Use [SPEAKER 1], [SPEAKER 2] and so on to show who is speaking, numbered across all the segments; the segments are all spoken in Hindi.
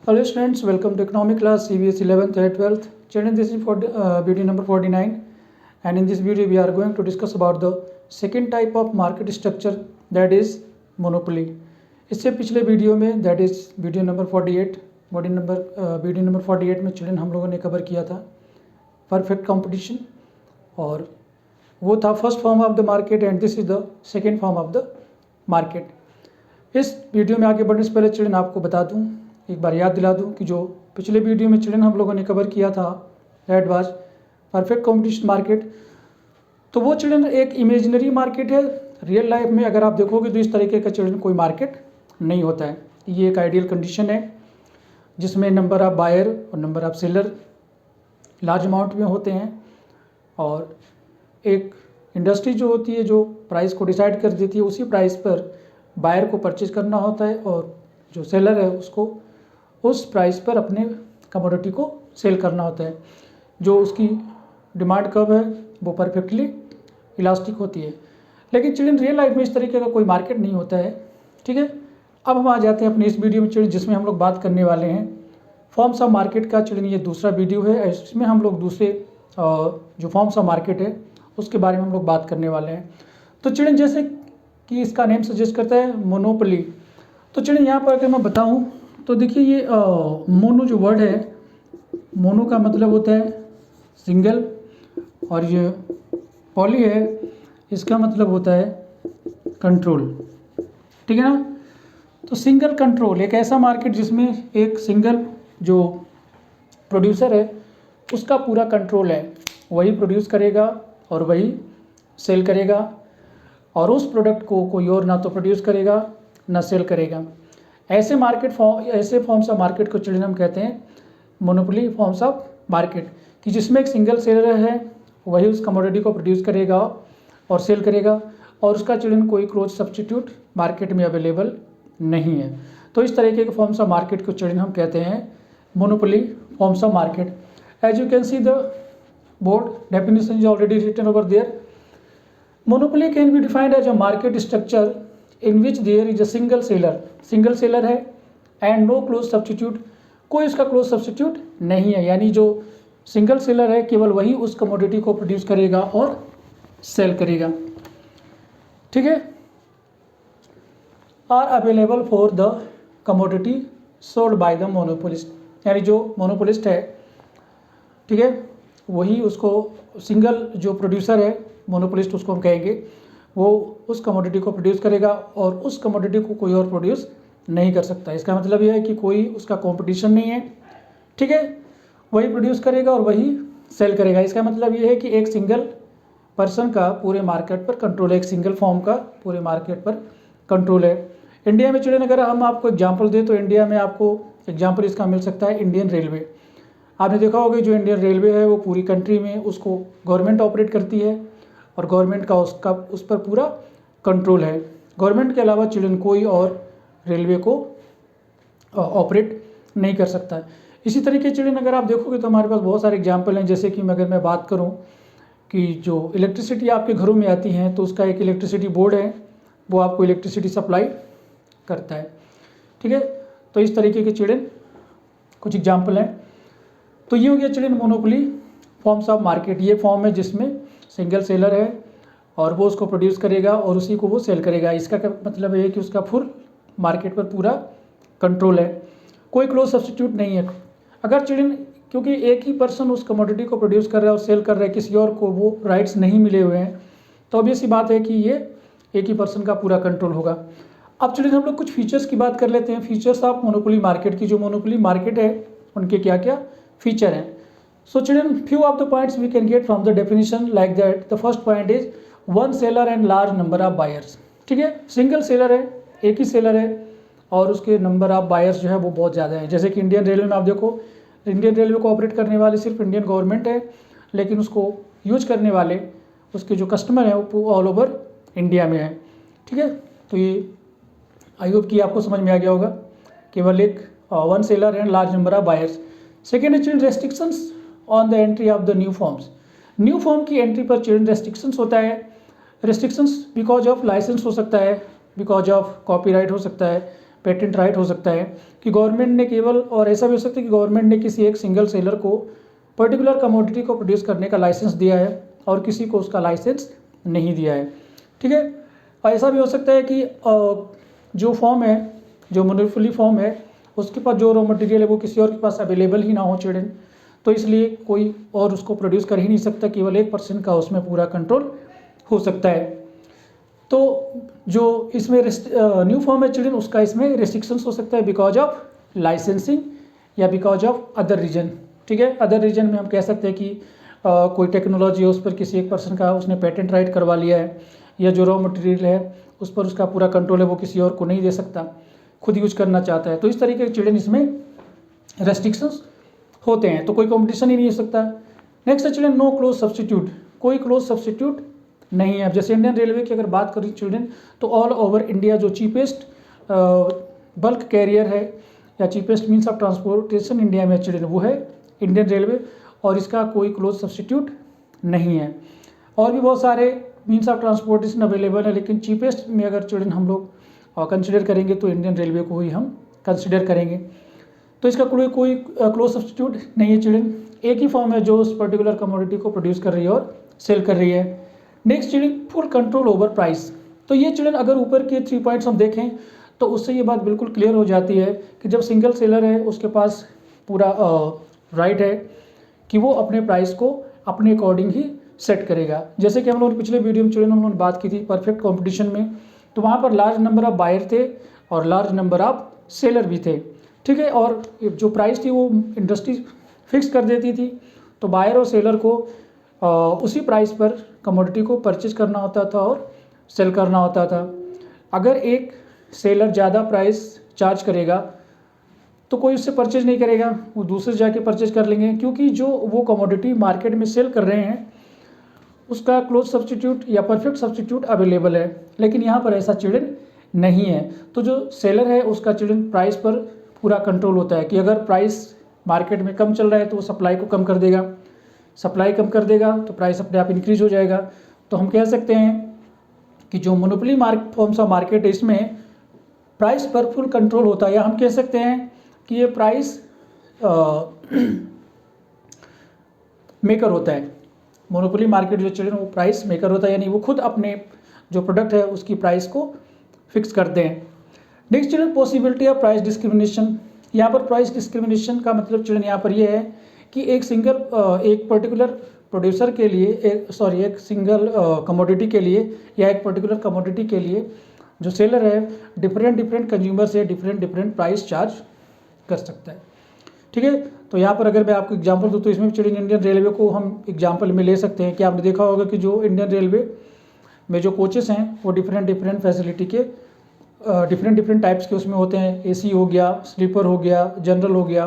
[SPEAKER 1] Hello students, welcome to economic class CBS 11th and 12th. Children, this is for video number 49, and in this video we are going to discuss about the second type of market structure, that is monopoly. इससे पिछले वीडियो में, that is video number 48, video number 48 में चिल्ड्रन हम लोगों ने कवर किया था परफेक्ट कंपटीशन, और वो था first form of the market and this is the second form of the market. इस वीडियो में आगे बढ़ने से पहले चिल्ड्रन आपको बता दूं, एक बार याद दिला दूं कि जो पिछले वीडियो में चिल्ड्रन हम लोगों ने कवर किया था that was perfect competition market. तो वो चिल्ड्रन एक इमेजिनरी मार्केट है। रियल लाइफ में अगर आप देखोगे तो इस तरीके का चिल्ड्रन कोई मार्केट नहीं होता है। ये एक आइडियल कंडीशन है जिसमें नंबर ऑफ बायर और number of seller large amount में होते हैं, और एक इंडस्ट्री जो होती है जो प्राइस को डिसाइड कर देती है, उसी प्राइस पर बायर को परचेज करना होता है और जो सेलर है उसको उस प्राइस पर अपने कमोडिटी को सेल करना होता है। जो उसकी डिमांड कब है वो परफेक्टली इलास्टिक होती है। लेकिन चिल्ड्रन रियल लाइफ में इस तरीके का कोई मार्केट नहीं होता है। ठीक है, अब हम आ जाते हैं अपने इस वीडियो में चिल्ड्रन, जिसमें हम लोग बात करने वाले हैं फॉर्म्स ऑफ मार्केट का। चिल्ड्रन ये दूसरा वीडियो है, इसमें हम लोग दूसरे जो फॉर्म्स ऑफ मार्केट है उसके बारे में हम लोग बात करने वाले हैं। तो चिल्ड्रन जैसे कि इसका नेम सजेस्ट करता है मोनोपोली, तो चिल्ड्रन यहाँ पर अगर मैं बताऊँ तो देखिए ये मोनो जो वर्ड है, मोनो का मतलब होता है सिंगल, और ये पॉली है इसका मतलब होता है कंट्रोल। ठीक है ना। तो सिंगल कंट्रोल एक ऐसा मार्केट जिसमें एक सिंगल जो प्रोड्यूसर है उसका पूरा कंट्रोल है, वही प्रोड्यूस करेगा और वही सेल करेगा, और उस प्रोडक्ट को कोई और ना तो प्रोड्यूस करेगा ना सेल करेगा। ऐसे फॉर्म्स ऑफ मार्केट को चिल्ड्रन हम कहते हैं मोनोपोली फॉर्म्स ऑफ मार्केट, कि जिसमें एक सिंगल सेलर है वही उस कमोडिटी को प्रोड्यूस करेगा और सेल करेगा, और उसका चिल्ड्रन कोई क्लोज सब्स्टिट्यूट मार्केट में अवेलेबल नहीं है। तो इस तरीके के फॉर्म्स ऑफ मार्केट को चिल्ड्रन हम कहते हैं monopoly forms of market. As you can see the board definition is already written over there. Monopoly can be defined as a market structure in which there is a single seller है एंड नो क्लोज सब्स्टिट्यूट, कोई उसका क्लोज सब्स्टिट्यूट नहीं है, यानी जो सिंगल सेलर है केवल वही उस कमोडिटी को प्रोड्यूस करेगा और सेल करेगा। ठीक है। Are available for the commodity sold by the monopolist, यानी जो मोनोपोलिस्ट है, ठीक है, वही उसको सिंगल जो प्रोड्यूसर है मोनोपोलिस्ट उसको हम कहेंगे, वो उस कमोडिटी को प्रोड्यूस करेगा और उस कमोडिटी को कोई और प्रोड्यूस नहीं कर सकता। इसका मतलब यह है कि कोई उसका कंपटीशन नहीं है। ठीक है, वही प्रोड्यूस करेगा और वही सेल करेगा। इसका मतलब यह है कि एक सिंगल पर्सन का पूरे मार्केट पर कंट्रोल है, एक सिंगल फॉर्म का पूरे मार्केट पर कंट्रोल है। इंडिया में चिल्ड्रन अगर हम आपको एग्जाम्पल दें तो इंडिया में आपको एग्जाम्पल इसका मिल सकता है इंडियन रेलवे। आपने देखा होगा जो इंडियन रेलवे है वो पूरी कंट्री में उसको गवर्नमेंट ऑपरेट करती है, और गवर्नमेंट का उस पर पूरा कंट्रोल है। गवर्नमेंट के अलावा चिल्ड्रन कोई और रेलवे को ऑपरेट नहीं कर सकता है। इसी तरीके चिल्ड्रन अगर आप देखोगे तो हमारे पास बहुत सारे एग्जाम्पल हैं। जैसे कि अगर मैं बात करूं कि जो इलेक्ट्रिसिटी आपके घरों में आती है तो उसका एक इलेक्ट्रिसिटी बोर्ड है, वो आपको इलेक्ट्रिसिटी सप्लाई करता है। ठीक है, तो इस तरीके के चिल्ड्रन कुछ एग्जाम्पल हैं। तो ये हो गया children monopoly forms of market. ये फॉर्म है जिसमें सिंगल सेलर है और वो उसको प्रोड्यूस करेगा और उसी को वो सेल करेगा। इसका मतलब है कि उसका फुल मार्केट पर पूरा कंट्रोल है, कोई क्लोज सब्स्टिट्यूट नहीं है। अगर चिल्ड्रन क्योंकि एक ही पर्सन उस कमोडिटी को प्रोड्यूस कर रहा है और सेल कर रहा है, किसी और को वो राइट्स नहीं मिले हुए हैं, तो ऑब्वियस सी बात है कि ये एक ही पर्सन का पूरा कंट्रोल होगा। अब चिल्ड्रन हम लोग कुछ फीचर्स की बात कर लेते हैं, फीचर्स ऑफ मोनोपोली मार्केट की। जो मोनोपोली मार्केट है उनके क्या क्या फीचर हैं। So children, few of the points we can get from the definition like that. The first point is one seller and large number of buyers. ठीक है, सिंगल सेलर है, एक ही सेलर है और उसके नंबर ऑफ बायर्स जो है वो बहुत ज़्यादा है। जैसे कि इंडियन रेलवे में आप देखो, इंडियन रेलवे को ऑपरेट करने वाले सिर्फ इंडियन गवर्नमेंट है, लेकिन उसको यूज करने वाले उसके जो कस्टमर हैं वो ऑल ओवर इंडिया में है। ठीक है, तो ये आई होप कि आपको समझ में आ गया होगा। केवल एक one seller and large number of buyers. Second है children restrictions on the entry of the new firms. New firm की एंट्री पर चिल्ड्रन रेस्ट्रिक्शंस होता है। रेस्ट्रिक्शंस बिकॉज ऑफ लाइसेंस हो सकता है, बिकॉज ऑफ कॉपीराइट हो सकता है, पेटेंट राइट हो सकता है कि गवर्नमेंट ने केवल, और ऐसा भी हो सकता है कि गवर्नमेंट ने किसी एक सिंगल सेलर को पर्टिकुलर कमोडिटी को प्रोड्यूस करने का लाइसेंस दिया है और किसी को उसका लाइसेंस नहीं दिया है। ठीक है, और ऐसा भी हो सकता है कि जो फॉर्म है, जो मोनोपोली फॉर्म है, उसके पास जो रॉ मटेरियल है वो किसी और के पास अवेलेबल ही ना हो चिल्ड्रन, तो इसलिए कोई और उसको प्रोड्यूस कर ही नहीं सकता, केवल एक पर्सन का उसमें पूरा कंट्रोल हो सकता है। तो जो इसमें न्यू फॉर्म है चिल्ड्रन, उसका इसमें रिस्ट्रिक्शंस हो सकता है बिकॉज ऑफ लाइसेंसिंग या बिकॉज ऑफ अदर रीजन। ठीक है, अदर रीजन में हम कह सकते हैं कि कोई टेक्नोलॉजी है उस पर किसी एक पर्सन का उसने पेटेंट राइट करवा लिया है, या जो रॉ मटेरियल है उस पर उसका पूरा कंट्रोल है, वो किसी और को नहीं दे सकता, खुद यूज करना चाहता है। तो इस तरीके के चिल्ड्रन इसमें रेस्ट्रिक्शंस होते हैं, तो कोई कंपटीशन ही नहीं हो सकता। नेक्स्ट है चिल्ड्रन नो क्लोज सब्सटीट्यूट, कोई क्लोज सब्सटीट्यूट नहीं है। अब जैसे इंडियन रेलवे की अगर बात करें चिल्ड्रन, तो ऑल ओवर इंडिया जो चीपेस्ट बल्क कैरियर है या cheapest means of transportation India में चिल्ड्रन, वो है इंडियन रेलवे, और इसका कोई क्लोज सब्सटीट्यूट नहीं है। और भी बहुत सारे मीन्स ऑफ ट्रांसपोर्टेशन अवेलेबल है, लेकिन चीपेस्ट में अगर चिल्ड्रन हम लोग कंसिडर करेंगे तो इंडियन रेलवे को ही हम कंसिडर करेंगे। तो इसका कोई क्लोज सब्सटीट्यूट नहीं है चिल्ड्रन, एक ही फॉर्म है जो उस पर्टिकुलर कमोडिटी को प्रोड्यूस कर रही है और सेल कर रही है। Next children full control over price. तो ये चिल्ड्रन अगर ऊपर के 3 पॉइंट्स हम देखें तो उससे ये बात बिल्कुल क्लियर हो जाती है कि जब सिंगल सेलर है उसके पास पूरा राइट है कि वो अपने प्राइस को अपने अकॉर्डिंग ही सेट करेगा। जैसे कि हम लोग पिछले वीडियो में चिल्ड्रन हम लोग बात की थी परफेक्ट कॉम्पिटिशन में, तो वहाँ पर लार्ज नंबर ऑफ बायर थे और लार्ज नंबर ऑफ सेलर भी थे। ठीक है, और जो प्राइस थी वो इंडस्ट्री फिक्स कर देती थी, तो बायर और सेलर को उसी प्राइस पर कमोडिटी को परचेज करना होता था और सेल करना होता था। अगर एक सेलर ज़्यादा प्राइस चार्ज करेगा तो कोई उससे परचेज नहीं करेगा, वो दूसरे जाके परचेज कर लेंगे, क्योंकि जो वो कमोडिटी मार्केट में सेल कर रहे हैं उसका क्लोज सब्सटीट्यूट या परफेक्ट सब्सटीट्यूट अवेलेबल है। लेकिन यहाँ पर ऐसा चिल्ड्रन नहीं है। तो जो सेलर है उसका चिल्ड्रन प्राइस पर पूरा कंट्रोल होता है कि अगर प्राइस मार्केट में कम चल रहा है तो वो सप्लाई को कम कर देगा, सप्लाई कम कर देगा तो प्राइस अपने आप इंक्रीज हो जाएगा। तो हम कह सकते हैं कि जो मोनोपोली फॉर्म्स ऑफ मार्केट है इसमें प्राइस पर फुल कंट्रोल होता है, या हम कह सकते हैं कि ये प्राइस मेकर होता है। मोनोपोली मार्केट जो चिल्ड्रन वो प्राइस मेकर होता है, यानी वो खुद अपने जो प्रोडक्ट है उसकी प्राइस को फिक्स करते हैं। Next children possibility of price discrimination. यहाँ पर प्राइस डिस्क्रिमिनेशन का मतलब चिल्ड्रन यहाँ पर ये है कि एक पर्टिकुलर प्रोड्यूसर के लिए एक सिंगल कमोडिटी के लिए या एक पर्टिकुलर कमोडिटी के लिए जो सेलर है डिफरेंट कंज्यूमर से डिफरेंट प्राइस चार्ज कर सकता है। ठीक है, तो यहाँ पर अगर मैं आपको एग्जांपल दूँ तो इसमें चिल्ड्रन इंडियन रेलवे को हम एग्जांपल में ले सकते हैं कि आपने देखा होगा कि जो इंडियन रेलवे में जो कोचेस हैं वो डिफरेंट फैसिलिटी के डिफरेंट टाइप्स के उसमें होते हैं। एसी हो गया, स्लीपर हो गया, जनरल हो गया।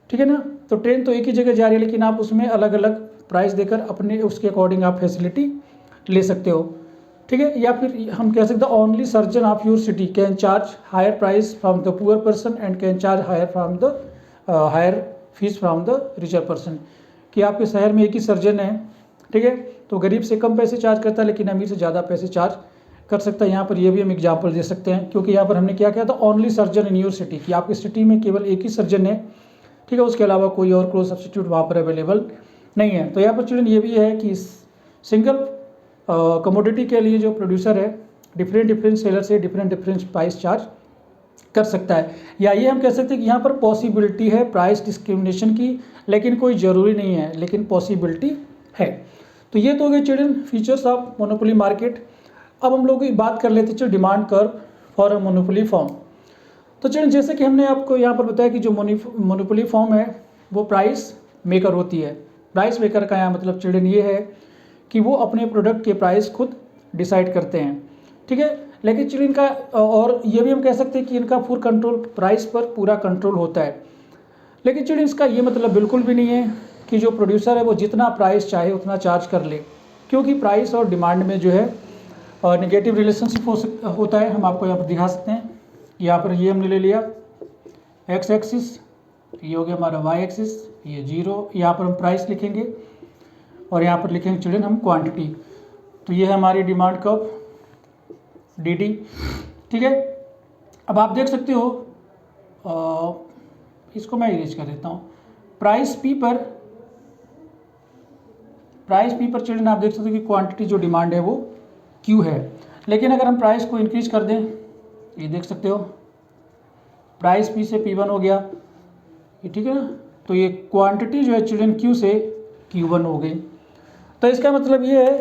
[SPEAKER 1] ठीक है ना, तो ट्रेन तो एक ही जगह जा रही है लेकिन आप उसमें अलग अलग प्राइस देकर अपने उसके अकॉर्डिंग आप फैसिलिटी ले सकते हो। ठीक है, या फिर हम कह सकते हैं only surgeon of your city can charge higher price from the poor person and can charge higher fees from the richer person, कि आपके शहर में एक ही सर्जन है, ठीक है, तो गरीब से कम पैसे चार्ज करता है लेकिन अमीर से ज़्यादा पैसे चार्ज कर सकता है। यहाँ पर ये भी हम एग्जांपल दे सकते हैं, क्योंकि यहाँ पर हमने क्या किया था only surgeon in your city, कि आपकी सिटी में केवल एक ही सर्जन है, ठीक है, उसके अलावा कोई और क्लोज सब्सटीट्यूट वहाँ पर अवेलेबल नहीं है। तो यहाँ पर चिल्ड्रन ये भी है कि सिंगल कमोडिटी के लिए जो प्रोड्यूसर है डिफरेंट सेलर से डिफरेंट प्राइस चार्ज कर सकता है। या ये हम कह सकते हैं कि यहाँ पर पॉसिबिलिटी है प्राइस डिस्क्रिमिनेशन की, लेकिन कोई ज़रूरी नहीं है, लेकिन पॉसिबिलिटी है। तो ये तो हो गए children features of monopoly market. अब हम लोग बात कर लेते हैं demand curve for a monopoly form. तो चिल्ड्रन जैसे कि हमने आपको यहाँ पर बताया कि जो मोनोपोली फॉर्म है वो प्राइस मेकर होती है। प्राइस मेकर का यहाँ मतलब चिल्ड्रन ये है कि वो अपने प्रोडक्ट के प्राइस खुद डिसाइड करते हैं, ठीक है। लेकिन चिल्ड्रन का और ये भी हम कह सकते हैं कि इनका फुल कंट्रोल, प्राइस पर पूरा कंट्रोल होता है। लेकिन चिल्ड्रन इसका ये मतलब बिल्कुल भी नहीं है कि जो प्रोड्यूसर है वो जितना प्राइस चाहे उतना चार्ज कर ले, क्योंकि प्राइस और डिमांड में जो है नेगेटिव रिलेशनशिप होता है। हम आपको यहाँ पर दिखा सकते हैं। यहाँ पर ये हमने ले लिया एक्स एक्सिस, ये हो गया हमारा वाई एक्सिस, ये 0, यहाँ पर हम प्राइस लिखेंगे और यहाँ पर लिखेंगे चिल्ड्रन हम क्वांटिटी। तो ये है हमारी डिमांड कर्व डी डी, ठीक है। अब आप देख सकते हो, इसको मैं इरेज कर देता हूँ। प्राइस पी पर चिल्ड्रन आप देख सकते हो कि क्वांटिटी जो डिमांड है वो क्यू है। लेकिन अगर हम प्राइस को इंक्रीज कर दें, ये देख सकते हो प्राइस पी से P1 हो गया, ये ठीक है ना, तो ये क्वांटिटी जो है चिल्ड्रन क्यू से Q1 हो गई। तो इसका मतलब ये है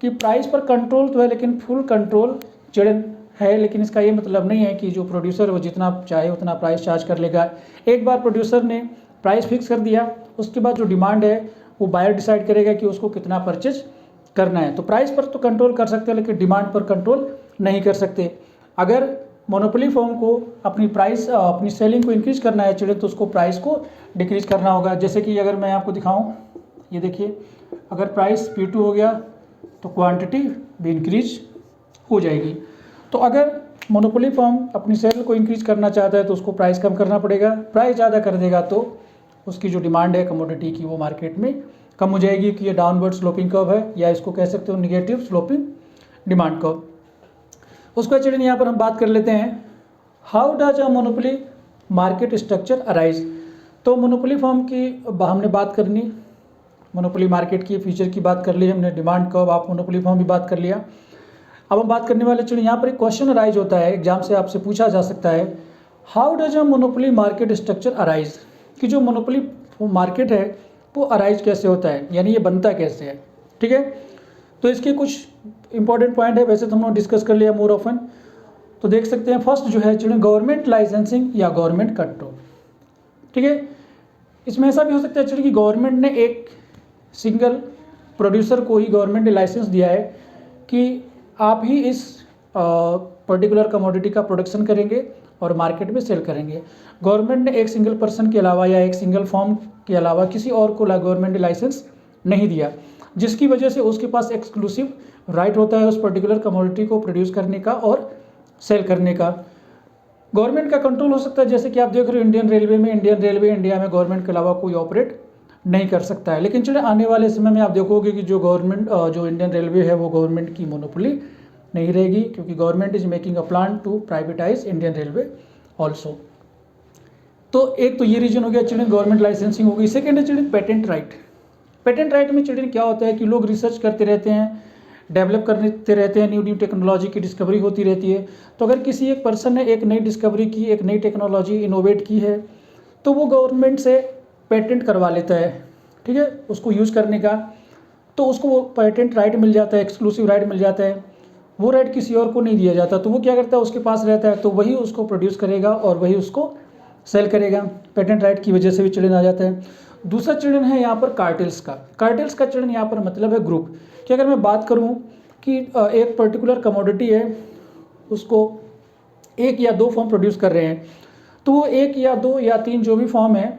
[SPEAKER 1] कि प्राइस पर कंट्रोल तो है लेकिन फुल कंट्रोल चिल्ड्रन है, लेकिन इसका ये मतलब नहीं है कि जो प्रोड्यूसर वो जितना चाहे उतना प्राइस चार्ज कर लेगा। एक बार प्रोड्यूसर ने प्राइस फिक्स कर दिया, उसके बाद जो डिमांड है वो बायर डिसाइड करेगा कि उसको कितना परचेज करना है। तो प्राइस पर तो कंट्रोल कर सकते हैं लेकिन डिमांड पर कंट्रोल नहीं कर सकते। अगर मोनोपोली फर्म को अपनी सेलिंग को इंक्रीज करना है चिल्ड्रन, तो उसको प्राइस को डिक्रीज करना होगा। जैसे कि अगर मैं आपको दिखाऊं, ये देखिए, अगर प्राइस P2 हो गया तो क्वांटिटी भी इंक्रीज हो जाएगी। तो अगर मोनोपोली फर्म अपनी सेल को इंक्रीज करना चाहता है तो उसको प्राइस कम करना पड़ेगा। प्राइस ज़्यादा कर देगा तो उसकी जो डिमांड है कमोडिटी की वो मार्केट में कम हो जाएगी, कि ये डाउनवर्ड स्लोपिंग कर्व है, या इसको कह सकते हो निगेटिव स्लोपिंग डिमांड कर्व। उसके बाद चिल्ड्रन यहाँ पर हम बात कर लेते हैं, how does a monopoly market structure arise. तो मोनोपोली फर्म की हमने बात करनी, मोनोपोली मार्केट की फीचर की बात कर ली हमने, डिमांड कर्व, आप मोनोपोली फर्म भी बात कर लिया। अब हम बात करने वाले चिल्ड्रन, यहाँ पर एक क्वेश्चन अराइज होता है, एग्जाम से आपसे पूछा जा सकता है, how does a monopoly market structure arise, कि जो मोनोपोली मार्केट है वो अराइज कैसे होता है, यानी ये बनता कैसे है। ठीक है, तो इसके कुछ इंपॉर्टेंट पॉइंट है, वैसे तो हमने डिस्कस कर लिया मोर ऑफन। तो देख सकते हैं, फर्स्ट जो है चिल्ड्रन गवर्नमेंट लाइसेंसिंग या गवर्नमेंट कंट्रोल। ठीक है, इसमें ऐसा भी हो सकता है चिल्ड्रन कि गवर्नमेंट ने एक सिंगल प्रोड्यूसर को ही गवर्नमेंट ने लाइसेंस दिया है कि आप ही इस पर्टिकुलर कमोडिटी का प्रोडक्शन करेंगे और मार्केट में सेल करेंगे। गवर्नमेंट ने एक सिंगल पर्सन के अलावा या एक सिंगल फॉर्म के अलावा किसी और को गवर्नमेंट ने लाइसेंस नहीं दिया, जिसकी वजह से उसके पास एक्सक्लूसिव राइट होता है उस पर्टिकुलर कमोडिटी को प्रोड्यूस करने का और सेल करने का। गवर्नमेंट का कंट्रोल हो सकता है, जैसे कि आप देख रहे हो इंडियन रेलवे इंडिया में गवर्नमेंट के अलावा कोई ऑपरेट नहीं कर सकता है। लेकिन चलिए आने वाले समय में आप देखोगे कि जो इंडियन रेलवे है वो गवर्नमेंट की मोनोपोली नहीं रहेगी, क्योंकि government is making a plan to privatise Indian railway also. तो एक तो ये रीजन हो गया चिल्ड्रन, गवर्नमेंट लाइसेंसिंग हो गई। सेकेंड है children patent right. Patent right में चिल्ड्रन क्या होता है कि लोग रिसर्च करते रहते हैं, डेवलप करते रहते हैं, न्यू टेक्नोलॉजी की डिस्कवरी होती रहती है। तो अगर किसी एक पर्सन ने एक नई डिस्कवरी की, एक नई टेक्नोलॉजी इनोवेट की है, तो वो गवर्नमेंट से पेटेंट करवा लेता है, ठीक है, उसको यूज़ करने का। तो उसको वो पेटेंट राइट मिल जाता है, एक्सक्लूसिव राइट मिल जाता है, वो राइट किसी और को नहीं दिया जाता। तो वो क्या करता है, उसके पास रहता है, तो वही उसको प्रोड्यूस करेगा और वही उसको सेल करेगा। पेटेंट राइट की वजह से भी चिल्ड्रन आ जाता है। दूसरा चिल्ड्रन है यहाँ पर कार्टेल्स का। कार्टेल्स का चिल्ड्रन यहाँ पर मतलब है ग्रुप, कि अगर मैं बात करूँ कि एक पर्टिकुलर कमोडिटी है, उसको एक या दो फॉर्म प्रोड्यूस कर रहे हैं, तो वो एक या दो या तीन जो भी फॉर्म है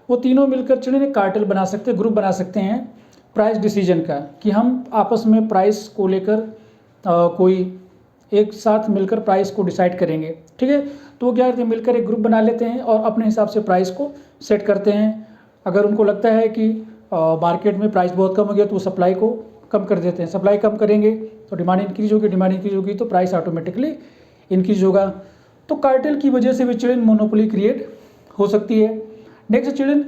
[SPEAKER 1] वो तीनों मिलकर चिल्ड्रन एक कार्टेल बना सकते हैं, ग्रुप बना सकते हैं प्राइस डिसीजन का, कि हम आपस में प्राइस को लेकर कोई एक साथ मिलकर प्राइस को डिसाइड करेंगे। ठीक है, तो वो क्या करते हैं, मिलकर एक ग्रुप बना लेते हैं और अपने हिसाब से प्राइस को सेट करते हैं। अगर उनको लगता है कि मार्केट में प्राइस बहुत कम हो गया तो वो सप्लाई को कम कर देते हैं। सप्लाई कम करेंगे तो डिमांड इंक्रीज होगी, डिमांड इंक्रीज होगी तो प्राइस ऑटोमेटिकली इंक्रीज होगा। तो कार्टेल की वजह से भी चिल्ड्रन मोनोपोली क्रिएट हो सकती है। Next children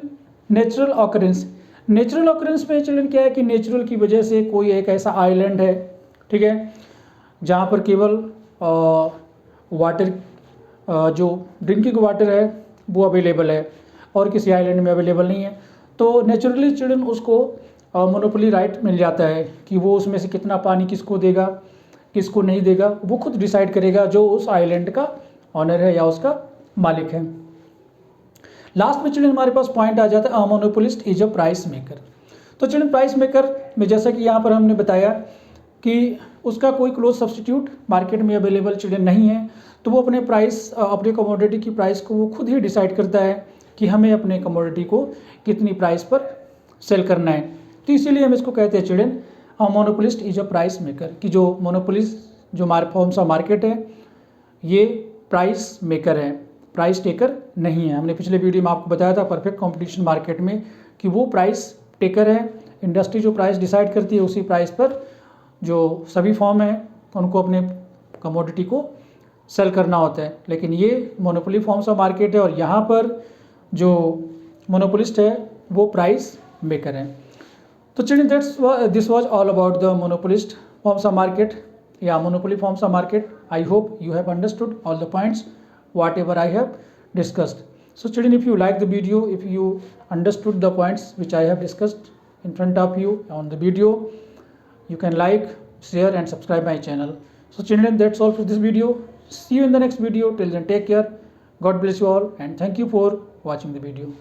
[SPEAKER 1] natural occurrence. Natural occurrence में चिल्ड्रन क्या है कि नेचुरल की वजह से कोई एक ऐसा आइलैंड है, ठीक है, जहाँ पर केवल वाटर जो ड्रिंकिंग वाटर है वो अवेलेबल है और किसी आइलैंड में अवेलेबल नहीं है, तो नेचुरली चिल्ड्रन उसको मोनोपोली राइट मिल जाता है कि वो उसमें से कितना पानी किसको देगा, किसको नहीं देगा, वो खुद डिसाइड करेगा, जो उस आइलैंड का ऑनर है या उसका मालिक है। लास्ट में चिल्ड्रन हमारे पास पॉइंट आ जाता है, monopolist is a price maker. तो चिल्ड्रन प्राइस मेकर में जैसा कि यहाँ पर हमने बताया कि उसका कोई क्लोज सब्स्टिट्यूट मार्केट में अवेलेबल चिल्ड्रन नहीं है, तो वो अपने प्राइस, अपने कमोडिटी की प्राइस को वो खुद ही डिसाइड करता है कि हमें अपने कमोडिटी को कितनी प्राइस पर सेल करना है। तो इसीलिए हम इसको कहते हैं children monopolist is a price maker, कि जो मोनोपोलिस्ट जो फॉर्म्स ऑफ मार्केट है ये प्राइस मेकर है, प्राइस टेकर नहीं है। हमने पिछले वीडियो में आपको बताया था परफेक्ट कंपटीशन मार्केट में कि वो प्राइस टेकर है। इंडस्ट्री जो प्राइस डिसाइड करती है उसी प्राइस पर जो सभी फॉर्म हैं उनको अपने कमोडिटी को सेल करना होता है, लेकिन ये मोनोपोली फॉर्म्स ऑफ मार्केट है और यहाँ पर जो मोनोपोलिस्ट है वो प्राइस मेकर है। तो children this was all about the monopolist firms of market या monopoly forms of market. I hope you have understood all the points whatever I have discussed. So children, if you like the video, if you understood the points which I have discussed in front of you on the video, you can like, share and subscribe my channel. So children, that's all for this video. See you in the next video. Till then, take care. God bless you all and thank you for watching the video.